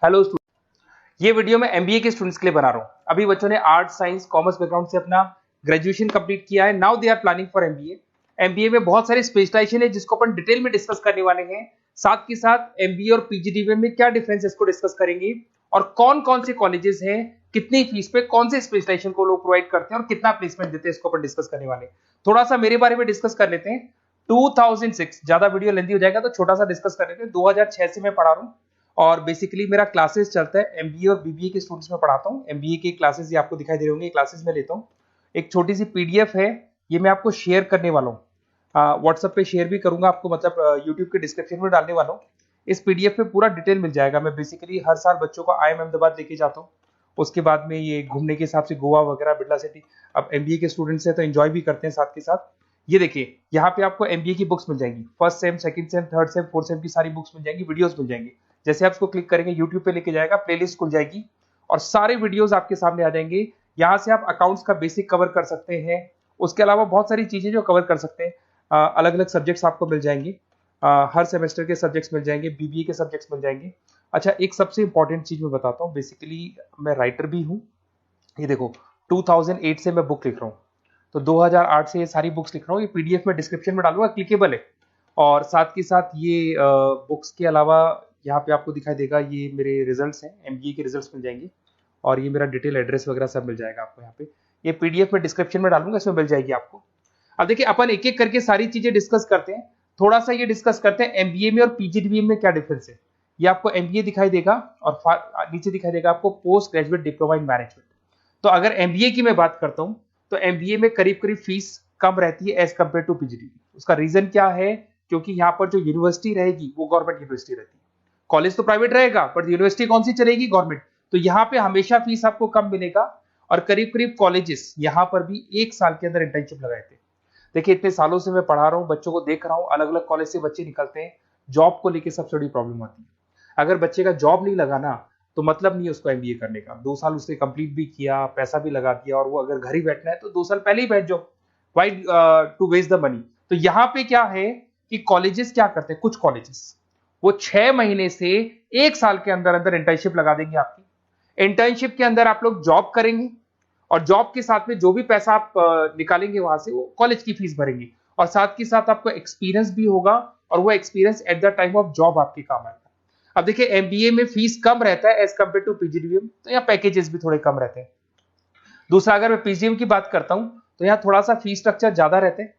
Hello student, ये video मैं MBA के स्टूडेंट्स के लिए बना रहा हूँ। अभी बच्चों ने आर्ट साइंस कॉमर्स बैकग्राउंड से अपना ग्रेजुएशन कंप्लीट किया है। Now they are planning for MBA. MBA में बहुत सारे स्पेशलाइजेशन है जिसको अपन डिटेल में डिस्कस करने वाले हैं। साथ के साथ एमबीए और पीजीडीबीएम में क्या डिफरेंस है इसको डिस्कस करेंगे, और कौन कौन से कॉलेजेस हैं, कितनी फीस पे कौन से स्पेशलाइजेशन को लोग प्रोवाइड करते हैं और कितना प्लेसमेंट देते हैं, इसको अपन डिस्कस करने वाले हैं। थोड़ा सा मेरे बारे में डिस्कस कर लेते हैं। 2006, ज्यादा वीडियो लेंथी हो जाएगा तो छोटा सा डिस्कस कर लेते हैं। 2006 से मैं पढ़ा रहा हूँ और बेसिकली मेरा क्लासेस चलता है एमबीए और बीबीए के स्टूडेंट्स में पढ़ाता हूँ। एमबीए के क्लासेस ये आपको दिखाई दे रहे होंगे, क्लासेस में लेता हूँ। एक छोटी सी पीडीएफ है, ये मैं आपको शेयर करने वाला हूँ, व्हाट्सएप पे शेयर भी करूंगा आपको, मतलब यूट्यूब के डिस्क्रिप्शन में डालने वाला हूँ। इस पीडीएफ पे पूरा डिटेल मिल जाएगा। मैं बेसिकली हर साल बच्चों को IIM अहमदाबाद लेके जाता हूँ। उसके बाद में ये घूमने के हिसाब से गोवा वगैरह, बिरला सिटी। अब एमबीए के स्टूडेंट्स हैं तो एंजॉय भी करते हैं साथ के साथ। ये देखिए, यहाँ पे आपको एमबीए की बुक्स मिल जाएंगी। First sem, second same, third same, fourth same की सारी बुक्स मिल जाएंगी, वीडियोस मिल जाएंगी। जैसे आप इसको क्लिक करेंगे यूट्यूब पे लेके जाएगा, प्लेलिस्ट खुल जाएगी और सारे वीडियोस आपके सामने आ जाएंगे। यहाँ से आप अकाउंट्स का बेसिक कवर कर सकते हैं। उसके अलावा बहुत सारी चीजें जो कवर कर सकते हैं। अलग अलग सब्जेक्ट्स आपको मिल जाएंगे, हर सेमेस्टर के सब्जेक्ट्स मिल जाएंगे, बीबीए के सब्जेक्ट्स मिल जाएंगे। अच्छा, एक सबसे इंपॉर्टेंट चीज मैं बताता हूँ। बेसिकली मैं राइटर भी हूँ। ये देखो, 2008 से मैं बुक लिख रहा हूँ, तो 2008 से ये सारी बुक्स लिख रहा हूँ। ये पीडीएफ में डिस्क्रिप्शन में डालूंगा, क्लिकेबल है। और साथ के साथ ये बुक्स के अलावा यहाँ पे आपको दिखाई देगा, ये मेरे रिजल्ट्स हैं, एमबीए के रिजल्ट्स मिल जाएंगे। और ये मेरा डिटेल एड्रेस वगैरह सब मिल जाएगा आपको यहाँ पे। ये पीडीएफ में डिस्क्रिप्शन में डालूंगा, इसमें मिल जाएगी आपको। अब देखिए, अपन एक एक करके सारी चीजें डिस्कस करते हैं। थोड़ा सा ये डिस्कस करते हैं एमबीए में और पीजीडीबीएम में क्या डिफरेंस है। ये आपको एमबीए दिखाई देगा और नीचे दिखाई देगा आपको post graduate diploma in management. तो अगर एमबीए की मैं बात करता हूँ तो एमबीए में करीब करीब फीस कम रहती है एज कम्पेयर टू पीजीडीबीएम। उसका रीजन क्या है? क्योंकि यहाँ पर जो यूनिवर्सिटी रहेगी वो गवर्नमेंट यूनिवर्सिटी रहती है। कॉलेज तो प्राइवेट रहेगा पर यूनिवर्सिटी कौन सी चलेगी? गवर्नमेंट। तो यहाँ पे हमेशा फीस आपको कम मिलेगा। और करीब करीब कॉलेजेस यहाँ पर भी 1 साल के अंदर इंटर्नशिप लगाए थे। देखिए, इतने सालों से मैं पढ़ा रहा हूँ, बच्चों को देख रहा हूँ, अलग अलग कॉलेज से बच्चे निकलते हैं। जॉब को लेकर सबसे बड़ी प्रॉब्लम आती है। अगर बच्चे का जॉब नहीं लगा ना, तो मतलब नहीं है उसको एमबीए करने का। 2 साल उसने कंप्लीट भी किया, पैसा भी लगा दिया, और वो अगर घर ही बैठना है तो 2 साल पहले ही बैठ जाओ। Why to waste the money. तो यहाँ पे क्या है कि कॉलेजेस क्या करते हैं, कुछ कॉलेजेस वो 6 महीने से 1 साल के अंदर अंदर इंटर्नशिप लगा देंगे आपकी। इंटर्नशिप के अंदर आप लोग जॉब करेंगे और जॉब के साथ में जो भी पैसा आप निकालेंगे वहां से, वो कॉलेज की फीस भरेंगे। और साथ के साथ आपको एक्सपीरियंस भी होगा, और वो experience at the time of job आपके काम आएगा। अब देखिए, एमबीए में फीस कम रहता है एज कम्पेयर टू पीजीडीबीएम, तो यहाँ पैकेजेस भी थोड़े कम रहते हैं। दूसरा, अगर मैं पीजीडीबीएम की बात करता हूँ तो यहाँ थोड़ा सा फीस स्ट्रक्चर ज्यादा रहते हैं।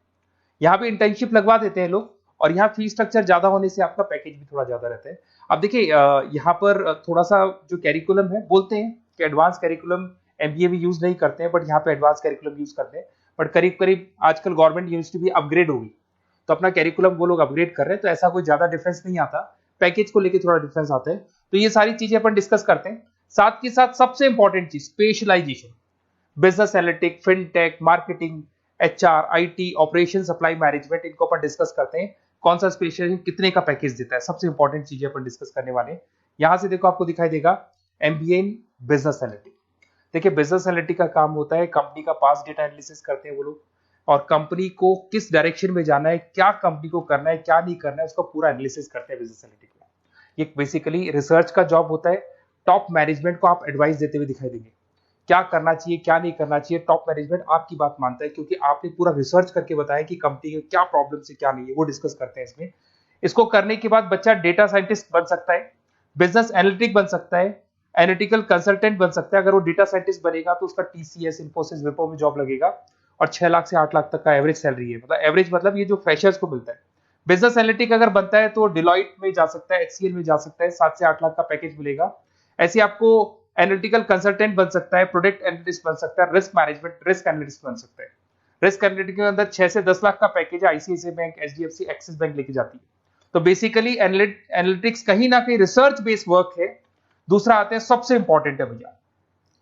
यहाँ पे इंटर्नशिप लगवा देते हैं लोग, और यहाँ फीस स्ट्रक्चर ज्यादा होने से आपका पैकेज भी थोड़ा ज्यादा रहता है। अब देखिए, यहाँ पर थोड़ा सा जो कैरिकुलम है, बोलते हैं कि एडवांस कैरिकुलम एमबीए भी यूज नहीं करते हैं, बट यहाँ पे एडवांस कैरिकुलम यूज करते हैं। बट करीब करीब आजकल गवर्नमेंट यूनिवर्सिटी भी अपग्रेड होगी, तो अपना कैरिकुलम वो लोग अपग्रेड कर रहे हैं, तो ऐसा कोई ज्यादा डिफरेंस नहीं आता। पैकेज को लेकर थोड़ा डिफरेंस आता है। तो ये सारी चीजें अपन डिस्कस करते हैं। साथ के साथ सबसे इंपॉर्टेंट चीज, specialisation, business analytic, fintech, marketing, HR, IT, operation, supply management, इनको अपन डिस्कस करते हैं। कौन सा स्पेशलाइजेशन कितने का पैकेज देता है, सबसे इंपॉर्टेंट चीजें अपन डिस्कस करने वाले हैं। यहां से देखो, आपको दिखाई देगा एमबीए इन बिजनेस एनालिटिक। देखिए, बिजनेस एनालिटिक का काम होता है, कंपनी का पास्ट डेटा एनालिसिस करते हैं वो लोग, और कंपनी को किस डायरेक्शन में जाना है, क्या कंपनी को करना है, क्या नहीं करना है, उसका पूरा एनालिसिस करते हैं बिजनेस एनालिटिक में। ये बेसिकली रिसर्च का जॉब होता है। टॉप मैनेजमेंट को आप एडवाइस देते हुए दिखाई देंगे, क्या करना चाहिए, क्या नहीं करना चाहिए। टॉप मैनेजमेंट आपकी बात मानता है, क्योंकि आपने पूरा रिसर्च करके बताया कि कंपनी के क्या प्रॉब्लम है, क्या नहीं है, वो डिस्कस करते हैं इसमें। इसको करने के बाद बच्चा डेटा साइंटिस्ट बन सकता है, बिजनेस एनालिटिक बन सकता है, एनालिटिकल कंसल्टेंट बन सकता है। अगर वो डेटा साइंटिस्ट बनेगा तो उसका टीसीएस, इन्फोसिस, विप्रो में जॉब लगेगा, और 6 लाख से 8 लाख तक का एवरेज सैलरी है। मतलब एवरेज मतलब ये जो फ्रेशर्स को मिलता है। बिजनेस एनालिटिक अगर बनता है तो डिलॉइट में जा सकता है, एचसीएल में जा सकता है, 7 से 8 लाख का पैकेज मिलेगा। ऐसे आपको एनालिटिकल कंसल्टेंट बन सकता है, प्रोडक्ट एनालिस्ट बन सकता है, रिस्क मैनेजमेंट, रिस्क एनालिस्ट बन सकता है। रिस्क एनालिटिक के अंदर 6 से 10 लाख का पैकेज है, ICICI bank, HDFC, axis bank लेके जाती है। तो बेसिकली एनालिटिक्स कहीं ना कहीं रिसर्च बेस्ड वर्क है। दूसरा आते हैं, सबसे इंपॉर्टेंट है भैया,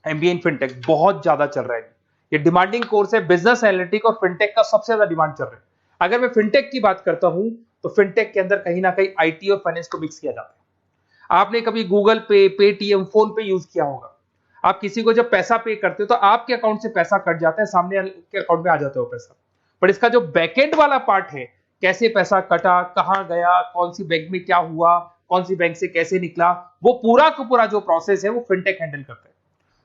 एमबीए इन फिनटेक बहुत ज्यादा चल रहा है। ये डिमांडिंग कोर्स है। बिजनेस एनालिटिक और फिनटेक का सबसे ज्यादा डिमांड चल रहा है। अगर मैं फिनटेक की बात करता हूं तो फिनटेक के अंदर कहीं ना कहीं आईटी और फाइनेंस को मिक्स किया जाता है। आपने कभी गूगल पे, पेटीएम, फोन पे यूज किया होगा। आप किसी को जब पैसा पे करते हो तो आपके अकाउंट से पैसा कट जाता है, सामने के अकाउंट में आ जाता है वो पैसा। पर इसका जो बैकएंड वाला पार्ट है, कैसे पैसा कटा, कहां गया, कौन सी बैंक में क्या हुआ, कौन सी बैंक से कैसे निकला, वो पूरा का पूरा जो प्रोसेस है वो फिनटेक हैंडल करता है।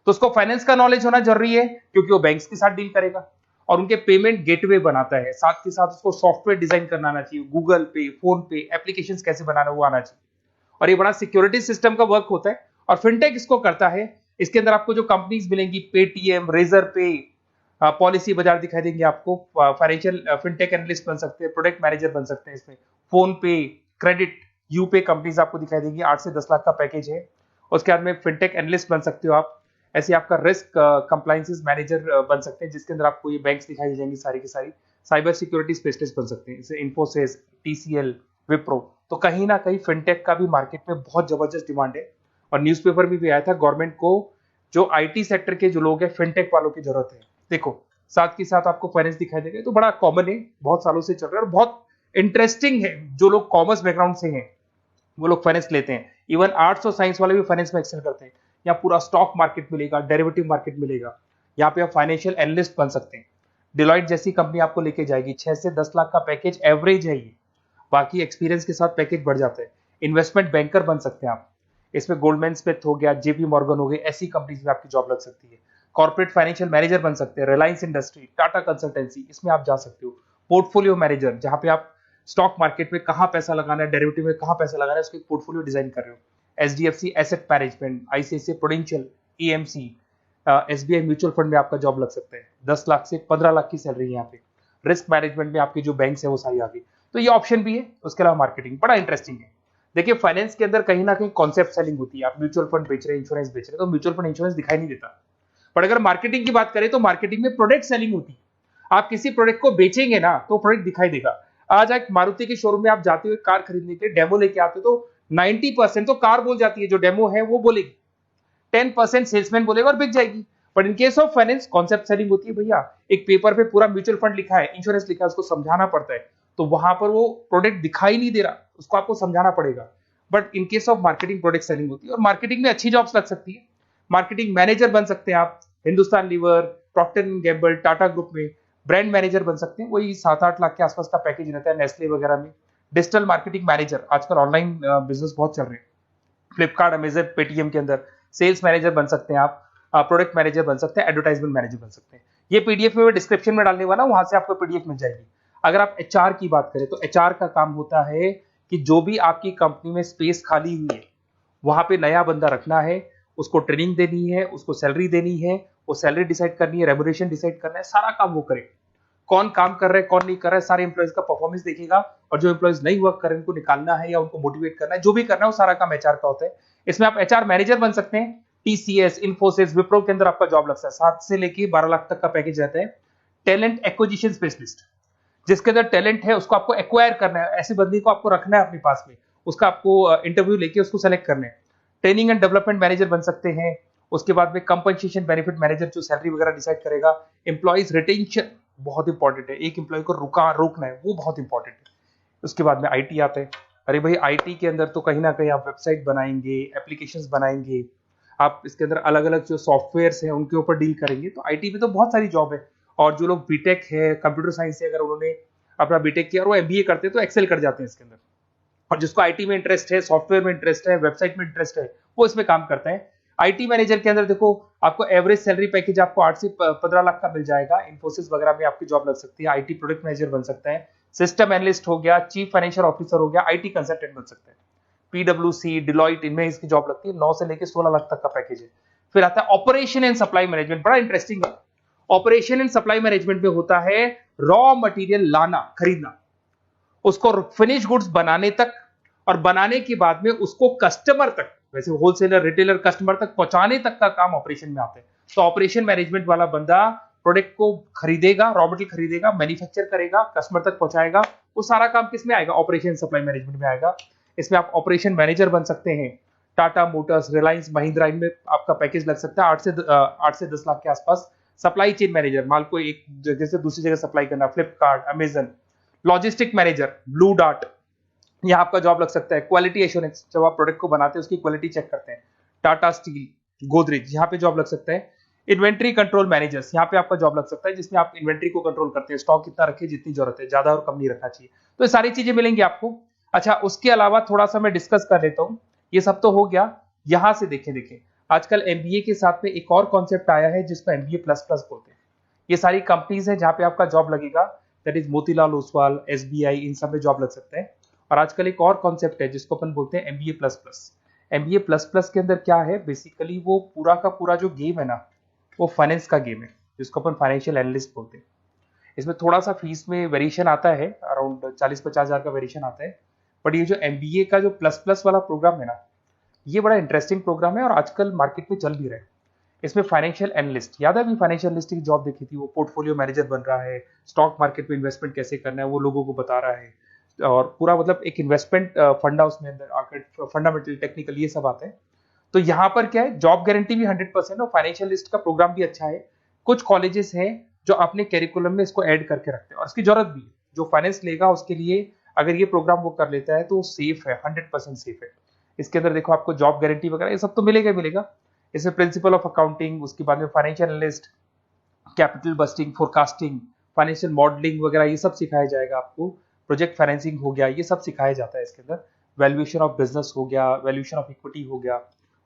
तो उसको फाइनेंस का नॉलेज होना जरूरी है क्योंकि वो बैंक्स के साथ डील करेगा और उनके पेमेंट गेटवे बनाता है। साथ के साथ उसको सॉफ्टवेयर डिजाइन करना आना चाहिए, गूगल पे, फोन पे, एप्लीकेशंस कैसे बनाना वो आना चाहिए। और ये बड़ा सिक्योरिटी सिस्टम का वर्क होता है और फिनटेक इसको करता है। इसके अंदर आपको जो कंपनीज मिलेंगी, पेटीएम, रेजर पे, पॉलिसी बाजार दिखाई देंगे आपको, फाइनेंशियल फिनटेक एनालिस्ट बन सकते हैं, प्रोडक्ट मैनेजर बन सकते हैं इसमें, फोन पे, क्रेडिट, यूपे कंपनीज आपको दिखाई देंगी। 8 से 10 लाख का पैकेज है। उसके बाद में फिनटेक एनालिस्ट बन सकते हो आप। ऐसे आपका रिस्क कंप्लायंसेस मैनेजर बन सकते हैं जिसके अंदर आपको ये बैंक्स दिखाई दे जाएंगी सारी की सारी। साइबर सिक्योरिटी स्पेशलिस्ट बन सकते हैं जैसे इन्फोसिस, टीसीएल, विप्रो। तो कहीं ना कहीं फिनटेक का भी मार्केट में बहुत जबरदस्त डिमांड है और न्यूज़पेपर में भी आया था गवर्नमेंट को जो आईटी सेक्टर के जो लोग हैं फिनटेक वालों की जरूरत है। देखो साथ के साथ आपको फाइनेंस दिखाई देगा, तो बड़ा कॉमन है, बहुत सालों से चल रहा है और बहुत इंटरेस्टिंग है। जो लोग कॉमर्स बैकग्राउंड से हैं वो लोग फाइनेंस लेते हैं। इवन आर्ट्स और साइंस वाले भी फाइनेंस में एक्सेल करते हैं। यहाँ पूरा स्टॉक मार्केट मिलेगा, डेरिवेटिव मार्केट मिलेगा। यहाँ पे आप फाइनेंशियल एनालिस्ट बन सकते हैं। डिलॉइट जैसी कंपनी आपको लेके जाएगी। 6 से 10 लाख का पैकेज एवरेज है ये, बाकी एक्सपीरियंस के साथ पैकेज बढ़ जाता है। इन्वेस्टमेंट बैंकर बन सकते हैं आप, इसमें गोल्डमैन स्मिथ हो गया, जेपी मॉर्गन हो गई, ऐसी कंपनीज में आपकी जॉब लग सकती है। कॉर्पोरेट फाइनेंशियल मैनेजर बन सकते हैं, रिलायंस इंडस्ट्री, टाटा कंसल्टेंसी, इसमें आप जा सकते हो। पोर्टफोलियो मैनेजर, जहां पे आप स्टॉक मार्केट में कहां पैसा लगाना है, डेरिवेटिव में कहां पैसा लगाना है, उसको एक पोर्टफोलियो डिजाइन कर रहे हो। HDFC asset management, ICICI prudential, EMC, SBI mutual fund में आपका जॉब लग सकता है। 10 लाख से 15 लाख की सैलरी है यहाँ पे। रिस्क मैनेजमेंट में आपकी जो बैंक्स है वो सारी आ गई। तो ये ऑप्शन भी है। उसके अलावा मार्केटिंग बड़ा इंटरेस्टिंग है। देखिए फाइनेंस के अंदर कहीं ना कहीं कॉन्सेप्ट सेलिंग होती है। आप म्यूचुअल फंड बेच रहे हैं, इंश्योरेंस बेच रहे हैं, तो म्यूचुअल फंड इंश्योरेंस दिखाई नहीं देता। पर अगर मार्केटिंग की बात करें तो मार्केटिंग में प्रोडक्ट सेलिंग होती है। आप किसी प्रोडक्ट को बेचेंगे ना तो प्रोडक्ट दिखाई देगा। आज एक मारुति के शोरूम में आप जाते हुए कार खरीदने के डेमो लेके आते हो तो 90% तो कार बोल जाती है, जो डेमो है वो बोलेगी, 10% सेल्समैन बोलेगा और बिक जाएगी। But in case of finance concept selling होती है भैया। एक पेपर पे पूरा म्यूचुअल फंड लिखा है, इंश्योरेंस लिखा है, उसको समझाना पड़ता है। तो वहां पर वो प्रोडक्ट दिखाई नहीं दे रहा, उसको आपको समझाना पड़ेगा। But in case of marketing product selling होती है और मार्केटिंग में अच्छी जॉब्स लग सकती है। मार्केटिंग मैनेजर बन सकते हैं आप, Hindustan Lever, Procter and Gamble, Tata group में ब्रांड मैनेजर बन सकते हैं। वही 7-8 लाख के आसपास का पैकेज रहता है नेस्ले वगैरह में। डिजिटल मार्केटिंग मैनेजर, आजकल ऑनलाइन बिजनेस बहुत चल रहे हैं, फ्लिपकार्ट, अमेजन, पेटीएम के अंदर सेल्स मैनेजर बन सकते हैं आप, प्रोडक्ट मैनेजर बन सकते हैं, एडवर्टाइजमेंट मैनेजर बन सकते हैं। ये पीडीएफ में डिस्क्रिप्शन में डालने वाला, वहां से आपको पीडीएफ मिल जाएगी। अगर आप एचआर की बात करें तो एचआर का काम होता है कि जो भी आपकी कंपनी में स्पेस खाली हुई है वहां पे नया बंदा रखना है, उसको ट्रेनिंग देनी है, उसको सैलरी देनी है, वो सैलरी डिसाइड करनी है, रेम्यूनरेशन डिसाइड करना है, सारा काम वो करे। कौन काम कर रहा है, कौन नहीं कर रहा है, सारे एम्प्लॉइज का परफॉर्मेंस देखेगा और जो एम्प्लॉइज नहीं वर्क कर रहे हैं उनको निकालना है या उनको मोटिवेट करना है, जो भी करना है वो सारा काम एचआर का होता है। इसमें आप एचआर मैनेजर बन सकते हैं। टीसीएस, इन्फोसिस, विप्रो के अंदर आपका जॉब लगता है। 7 से लेके 12 लाख तक का पैकेज रहता है। टैलेंट एक्विजिशन स्पेशलिस्ट, जिसके अंदर टैलेंट है उसको आपको एक्वायर करना है, ऐसे बंदी को आपको रखना है अपने पास में, उसका आपको इंटरव्यू लेके उसको सेलेक्ट करना है। ट्रेनिंग एंड डेवलपमेंट मैनेजर बन सकते हैं। उसके बाद में कंपनसेशन बेनिफिट मैनेजर, जो सैलरी वगैरह डिसाइड करेगा। एम्प्लॉइज रिटेंशन बहुत इंपॉर्टेंट है, एक एम्प्लॉय को रोकना है, वो बहुत इंपॉर्टेंट है। उसके बाद में आईटी आता है। अरे भाई आईटी के अंदर तो कहीं ना कहीं आप वेबसाइट बनाएंगे, एप्लीकेशंस बनाएंगे, आप इसके अंदर अलग अलग जो सॉफ्टवेयर्स हैं उनके ऊपर डील करेंगे। तो आईटी में तो बहुत सारी जॉब है। और जो लोग बीटेक है, कंप्यूटर साइंस से अगर उन्होंने अपना बीटेक किया और वो एमबीए करते हैं तो एक्सेल कर जाते हैं इसके अंदर। और जिसको आईटी में इंटरेस्ट है, सॉफ्टवेयर में इंटरेस्ट है, वेबसाइट में इंटरेस्ट है, वो इसमें काम करता है। आईटी मैनेजर के अंदर देखो आपको एवरेज सैलरी पैकेज आपको 8 से 15 लाख का मिल जाएगा। इन्फोसिस वगैरह में आपकी जॉब लग सकती है। आईटी प्रोडक्ट मैनेजर बन सकता है, सिस्टम एनालिस्ट हो गया, चीफ फाइनेंशियल ऑफिसर हो गया, आईटी कंसल्टेंट बन सकते हैं। पीडब्ल्यूसी, डिलॉइट, इनमें इसकी जॉब लगती है। 9 से लेकर 16 लाख तक का पैकेज है। फिर आता है ऑपरेशन एंड सप्लाई मैनेजमेंट, बड़ा इंटरेस्टिंग है। ऑपरेशन एंड सप्लाई मैनेजमेंट में होता है रॉ मटेरियल लाना, खरीदना, उसको फिनिश गुड्स बनाने तक और बनाने के बाद में उसको कस्टमर तक, वैसे होलसेलर, रिटेलर, कस्टमर तक पहुंचाने तक का काम ऑपरेशन में आता है। तो ऑपरेशन मैनेजमेंट वाला बंदा प्रोडक्ट को खरीदेगा, रॉ मटेरियल खरीदेगा, मैन्युफैक्चर करेगा, कस्टमर तक पहुंचाएगा। वो सारा काम किस में आएगा? ऑपरेशन सप्लाई मैनेजमेंट में आएगा। इसमें आप ऑपरेशन मैनेजर बन सकते हैं। टाटा मोटर्स, रिलायंस, महिंद्रा, इनमें आपका पैकेज लग सकता है 8 से 10 लाख के आसपास। सप्लाई चेन मैनेजर, माल को एक जगह से दूसरी जगह सप्लाई करना, Flipkart, Amazon. Logistic manager, blue dart, यहाँ आपका जॉब लग सकता है। क्वालिटी एश्योरेंस, जब आप प्रोडक्ट को बनाते हैं उसकी क्वालिटी चेक करते हैं। टाटा स्टील, गोदरेज, यहाँ पे जॉब लग सकता है। इन्वेंट्री कंट्रोल मैनेजर्स, यहाँ पे आपका जॉब लग सकता है, जिसमें आप इन्वेंट्री को कंट्रोल करते हैं, स्टॉक कितना रखे, जितनी जरूरत है, ज्यादा और कम नहीं रखना चाहिए। तो ये सारी चीजें मिलेंगी आपको। अच्छा, उसके अलावा थोड़ा सा मैं डिस्कस कर लेता हूँ। ये सब तो हो गया। यहाँ से देखें आजकल एमबीए के साथ में एक और कॉन्सेप्ट आया है जिसको एमबीए प्लस प्लस बोलते हैं। ये सारी कंपनीज है जहाँ पे आपका जॉब लगेगा, that is Motilal Oswal, SBI, इन सब में जॉब लग सकता है। और आजकल एक और कॉन्सेप्ट है जिसको अपन बोलते हैं MBA plus plus. MBA plus plus के अंदर क्या है, बेसिकली वो पूरा का पूरा जो गेम है ना, वो फाइनेंस का गेम है, जिसको अपन फाइनेंशियल एनालिस्ट बोलते हैं। इसमें थोड़ा सा फीस में वेरिएशन आता है, अराउंड 40-50 हज़ार का वेरिएशन आता है। बट ये जो एमबीए का जो प्लस प्लस वाला प्रोग्राम है ना, ये बड़ा इंटरेस्टिंग प्रोग्राम है और आजकल मार्केट में चल भी रहा है। इसमें फाइनेंशियल एनालिस्ट, याद है अभी फाइनेंशियल एनालिस्ट की जॉब देखी थी, वो पोर्टफोलियो मैनेजर बन रहा है, स्टॉक मार्केट में इन्वेस्टमेंट कैसे करना है वो लोगों को बता रहा है, और पूरा मतलब एक इन्वेस्टमेंट फंडा उसमें अंदर आकर फंडामेंटल टेक्निकल ये सब आते हैं। तो यहाँ पर क्या है, जॉब गारंटी भी 100% और फाइनेंशियल लिस्ट का प्रोग्राम भी अच्छा है। कुछ कॉलेजेस हैं जो अपने कैरिकुलम में इसको ऐड करके रखते हैं और इसकी जरूरत भी है। जो फाइनेंस लेगा उसके लिए अगर ये प्रोग्राम वो कर लेता है तो सेफ है, 100% सेफ है। इसके अंदर देखो आपको जॉब गारंटी वगैरह ये सब तो मिलेगा ही मिलेगा। इसमें प्रिंसिपल ऑफ अकाउंटिंग, उसके बाद में financial analyst, capital budgeting, forecasting, financial modelling वगैरह ये सब सिखाया जाएगा आपको। प्रोजेक्ट फाइनेंसिंग हो गया, ये सब सिखाया जाता है इसके अंदर। वैल्यूएशन ऑफ बिजनेस हो गया, वैल्यूएशन ऑफ इक्विटी हो गया,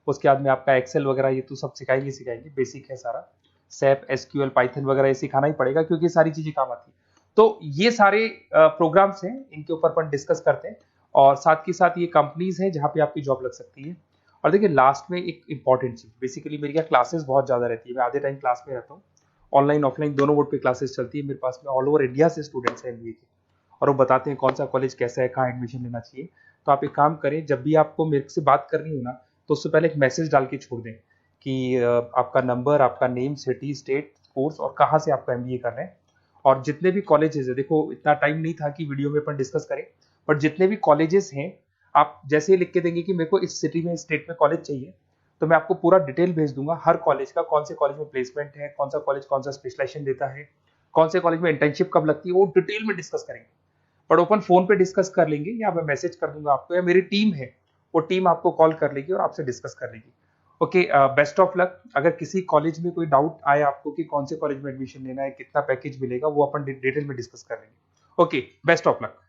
उसके बाद में आपका एक्सेल वगैरह ये तो सब सिखाएंगे, बेसिक है सारा। सैप, एसक्यूएल, पाइथन वगैरह ये सिखाना ही पड़ेगा क्योंकि सारी चीजें काम आती है। तो ये सारे प्रोग्राम्स हैं, इनके ऊपर अपन डिस्कस करते हैं। और साथ के साथ ये कंपनीज हैं जहाँ पे आपकी जॉब लग सकती है। और देखिए लास्ट में एक इंपॉर्टेंट चीज, बेसिकली मेरी क्या क्लासेस बहुत ज्यादा रहती है, मैं आधे टाइम क्लास में रहता हूँ। ऑनलाइन ऑफलाइन दोनों मोड पे क्लासेस चलती है मेरे पास में। ऑल ओवर इंडिया से स्टूडेंट्स हैं एमबीए के, और वो बताते हैं कौन सा कॉलेज कैसा है, कहाँ एडमिशन लेना चाहिए। तो आप एक काम करें, जब भी आपको मेरे से बात करनी हो ना, तो उससे पहले एक मैसेज डाल के छोड़ दें कि आपका नंबर, आपका नेम, सिटी, स्टेट, कोर्स और कहाँ से आपका एमबीए कर रहे हैं। और जितने भी कॉलेजेस है, देखो इतना टाइम नहीं था कि वीडियो में अपन डिस्कस करें, बट जितने भी कॉलेजेस हैं आप जैसे ही लिख के देंगे कि मेरे को इस सिटी में, स्टेट में कॉलेज चाहिए, तो मैं आपको पूरा डिटेल भेज दूंगा हर कॉलेज का, कौन से कॉलेज में प्लेसमेंट है, कौन सा कॉलेज कौन सा स्पेशलाइजेशन देता है, कौन से कॉलेज में इंटर्नशिप कब लगती है, वो डिटेल में डिस्कस करेंगे। बट ओपन फोन पे डिस्कस कर लेंगे, या मैं मैसेज कर दूंगा आपको, या मेरी टीम है वो टीम आपको कॉल कर लेगी और आपसे डिस्कस कर लेगी। Okay, best of luck. अगर किसी कॉलेज में कोई डाउट आए आपको कि कौन से कॉलेज में एडमिशन लेना है, कितना पैकेज मिलेगा, वो अपन डिटेल में डिस्कस कर लेंगे। Okay, best of luck.